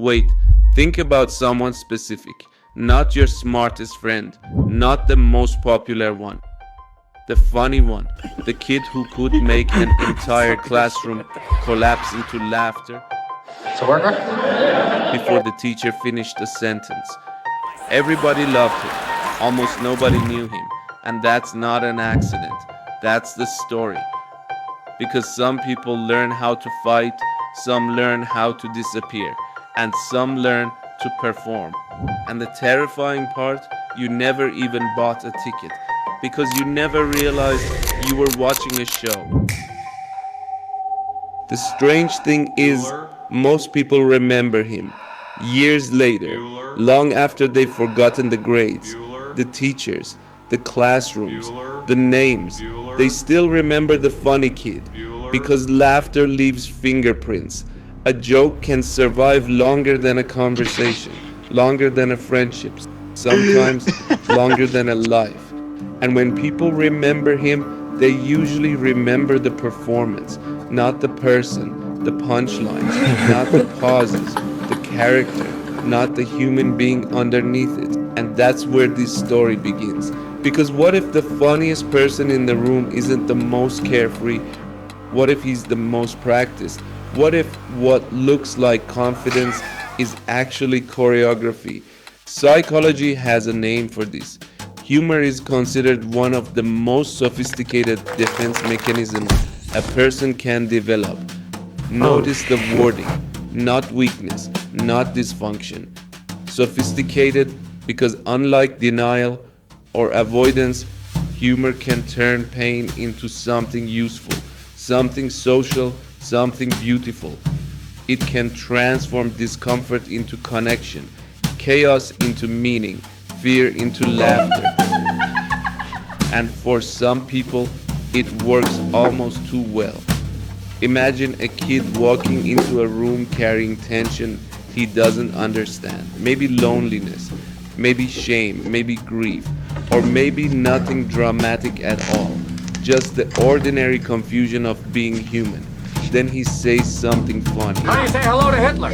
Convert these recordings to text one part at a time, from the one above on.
Wait, think about someone specific, not your smartest friend, not the most popular one. The funny one, the kid who could make an entire classroom collapse into laughter It's a worker? before the teacher finished a sentence. Everybody loved him, almost nobody knew him, and that's not an accident, that's the story. Because some people learn how to fight, some learn how to disappear, and some learn to perform. And the terrifying part, you never even bought a ticket, because you never realized you were watching a show. The strange thing is, most people remember him years later, long after they've forgotten the grades, the teachers, the classrooms, the names. They still remember the funny kid, because laughter leaves fingerprints. A joke can survive longer than a conversation, longer than a friendship, sometimes longer than a life. And when people remember him, they usually remember the performance, not the person, the punchlines, not the pauses, the character, not the human being underneath it. And that's where this story begins. Because what if the funniest person in the room isn't the most carefree? What if he's the most practiced? What if what looks like confidence is actually choreography? Psychology has a name for this. Humor is considered one of the most sophisticated defense mechanisms a person can develop. Notice the wording, not weakness, not dysfunction. Sophisticated because unlike denial or avoidance, humor can turn pain into something useful, something social, something beautiful. It can transform discomfort into connection, chaos into meaning, fear into laughter. And for some people, it works almost too well. Imagine a kid walking into a room carrying tension he doesn't understand. Maybe loneliness, maybe shame, maybe grief, or maybe nothing dramatic at all. Just the ordinary confusion of being human. Then he says something funny. How do you say hello to Hitler?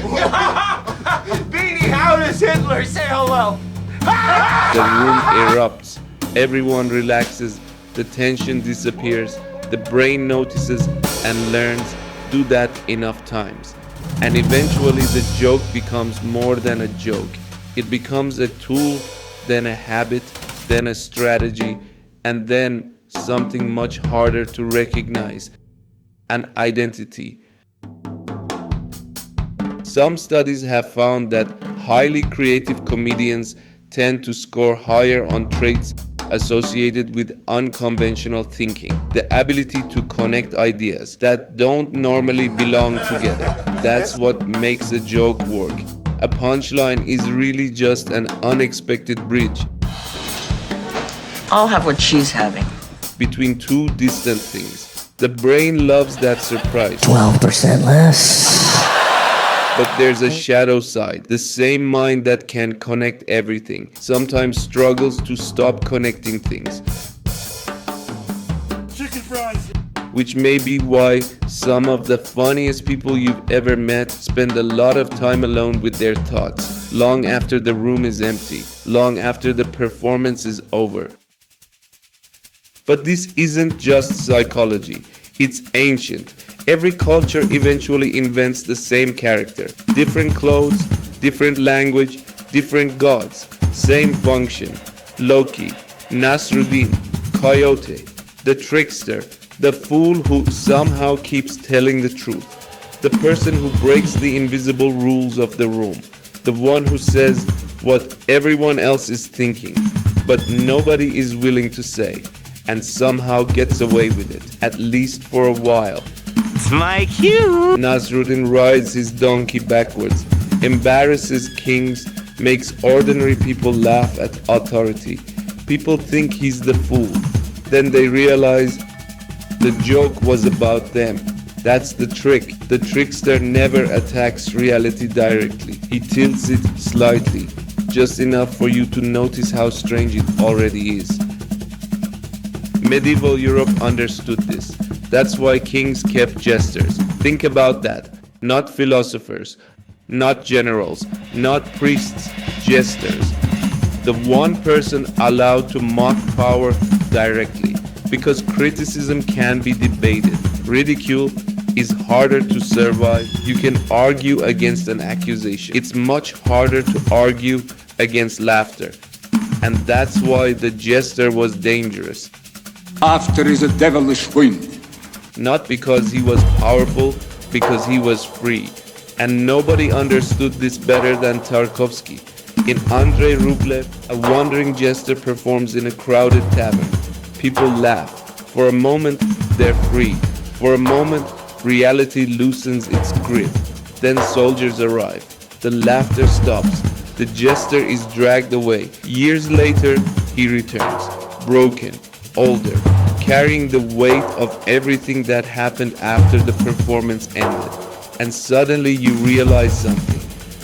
Beanie, how does Hitler say hello? The room erupts. Everyone relaxes. The tension disappears. The brain notices and learns. Do that enough times. And eventually the joke becomes more than a joke. It becomes a tool, then a habit, then a strategy, and then something much harder to recognize, an identity. Some studies have found that highly creative comedians tend to score higher on traits associated with unconventional thinking, the ability to connect ideas that don't normally belong together. That's what makes a joke work. A punchline is really just an unexpected bridge I'll have what she's having. between two distant things. The brain loves that surprise. 12% less. But there's a shadow side. The same mind that can connect everything sometimes struggles to stop connecting things. Chicken fries. Which may be why some of the funniest people you've ever met spend a lot of time alone with their thoughts, long after the room is empty, long after the performance is over. But this isn't just psychology. It's ancient. Every culture eventually invents the same character. Different clothes, different language, different gods. Same function. Loki, Nasruddin, Coyote, the trickster, the fool who somehow keeps telling the truth. The person who breaks the invisible rules of the room. The one who says what everyone else is thinking, but nobody is willing to say, and somehow gets away with it, at least for a while. It's my cue. Nasruddin rides his donkey backwards, embarrasses kings, makes ordinary people laugh at authority. People think he's the fool. Then they realize the joke was about them. That's the trick. The trickster never attacks reality directly. He tilts it slightly, just enough for you to notice how strange it already is. Medieval Europe understood this. That's why kings kept jesters. Think about that. Not philosophers. not generals, not priests, jesters. The one person allowed to mock power directly. Because criticism can be debated. Ridicule is harder to survive. You can argue against an accusation. It's much harder to argue against laughter. And that's why the jester was dangerous. Laughter is a devilish wind. Not because he was powerful, because he was free. And nobody understood this better than Tarkovsky. In Andrei Rublev, a wandering jester performs in a crowded tavern. People laugh. For a moment, they're free. For a moment, reality loosens its grip. Then soldiers arrive. The laughter stops. The jester is dragged away. Years later, he returns, broken, older, carrying the weight of everything that happened after the performance ended. And suddenly you realize something.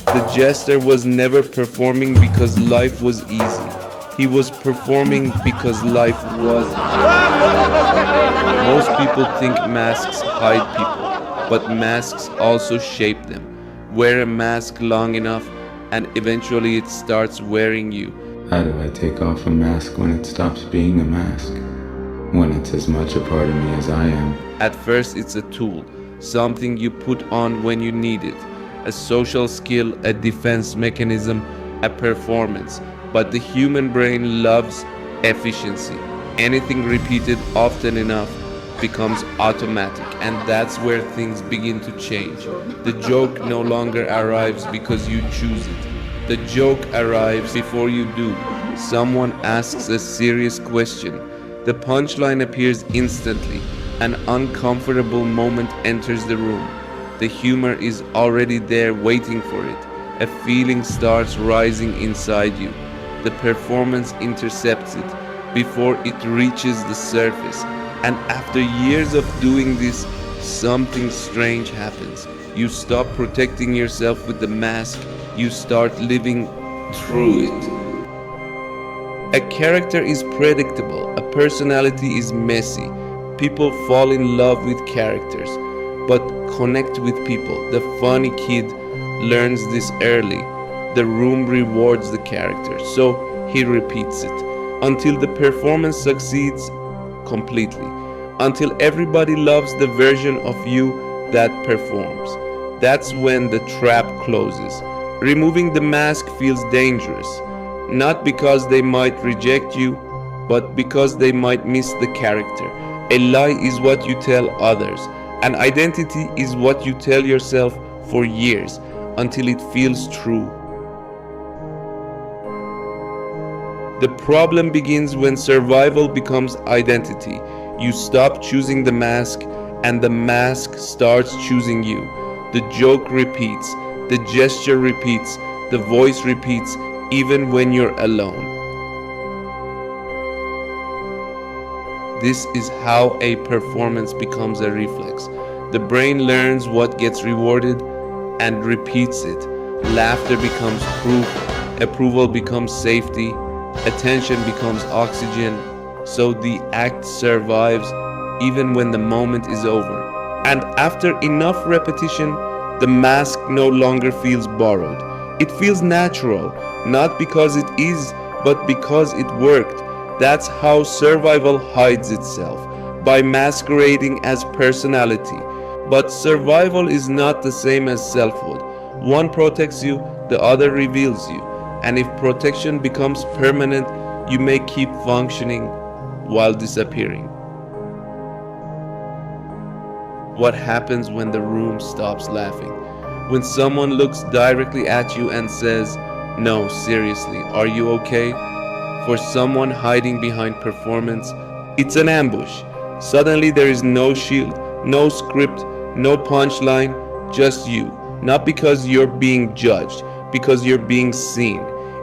The jester was never performing because life was easy. He was performing because life wasn't. Most people think masks hide people, but masks also shape them. Wear a mask long enough and eventually it starts wearing you. How do I take off a mask when it stops being a mask? When it's as much a part of me as I am? At first it's a tool, something you put on when you need it. A social skill, a defense mechanism, a performance. But the human brain loves efficiency. Anything repeated often enough becomes automatic, and that's where things begin to change. The joke no longer arrives because you choose it. The joke arrives before you do. Someone asks a serious question. The punchline appears instantly. An uncomfortable moment enters the room. The humor is already there waiting for it. A feeling starts rising inside you. The performance intercepts it before it reaches the surface. And after years of doing this, something strange happens. You stop protecting yourself with the mask. You start living through it. A character is predictable. A personality is messy. People fall in love with characters, but connect with people. The funny kid learns this early. The room rewards the character, so he repeats it until the performance succeeds completely, until everybody loves the version of you that performs. That's when the trap closes. Removing the mask feels dangerous, not because they might reject you, but because they might miss the character. A lie is what you tell others. An identity is what you tell yourself for years until it feels true. The problem begins when survival becomes identity. You stop choosing the mask and the mask starts choosing you. The joke repeats, the gesture repeats, the voice repeats, even when you're alone. This is how a performance becomes a reflex. The brain learns what gets rewarded and repeats it. Laughter becomes proof, approval becomes safety, attention becomes oxygen, so the act survives even when the moment is over. And after enough repetition, the mask no longer feels borrowed. It feels natural, not because it is, but because it worked. That's how survival hides itself, by masquerading as personality. But survival is not the same as selfhood. One protects you, the other reveals you. And if protection becomes permanent, you may keep functioning while disappearing. What happens when the room stops laughing? When someone looks directly at you and says, "No, seriously, are you okay?" For someone hiding behind performance, it's an ambush. Suddenly there is no shield, no script, no punchline, just you. Not because you're being judged, because you're being seen.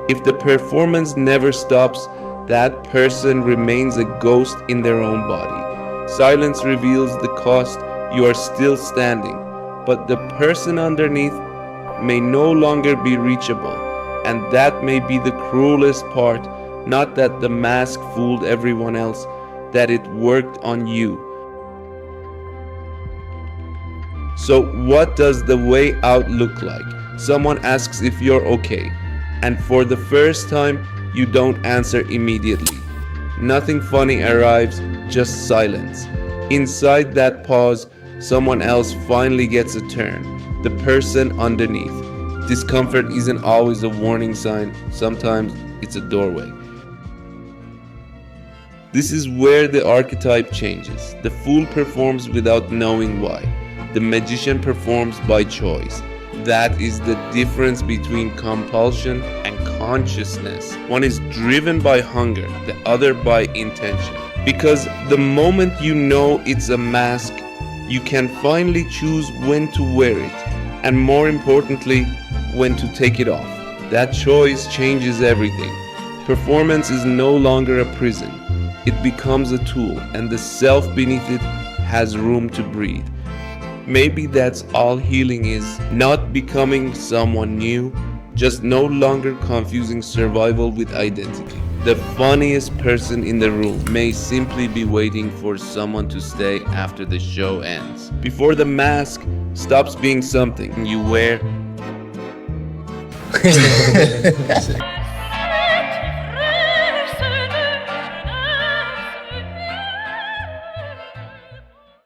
If the performance never stops, that person remains a ghost in their own body. Silence reveals the cost. You are still standing, but the person underneath may no longer be reachable. And that may be the cruelest part, not that the mask fooled everyone else, that it worked on you. So what does the way out look like? someone asks if you're okay, and for the first time, you don't answer immediately. Nothing funny arrives, just silence. Inside that pause, someone else finally gets a turn, the person underneath. Discomfort isn't always a warning sign, sometimes it's a doorway. This is where the archetype changes. The fool performs without knowing why. The magician performs by choice. That is the difference between compulsion and consciousness. One is driven by hunger, the other by intention. Because the moment you know it's a mask, you can finally choose when to wear it, and more importantly, when to take it off. That choice changes everything. Performance is no longer a prison. It becomes a tool, and the self beneath it has room to breathe. Maybe that's all healing is, not becoming someone new, just no longer confusing survival with identity. The funniest person in the room may simply be waiting for someone to stay after the show ends. Before the mask stops being something you wear.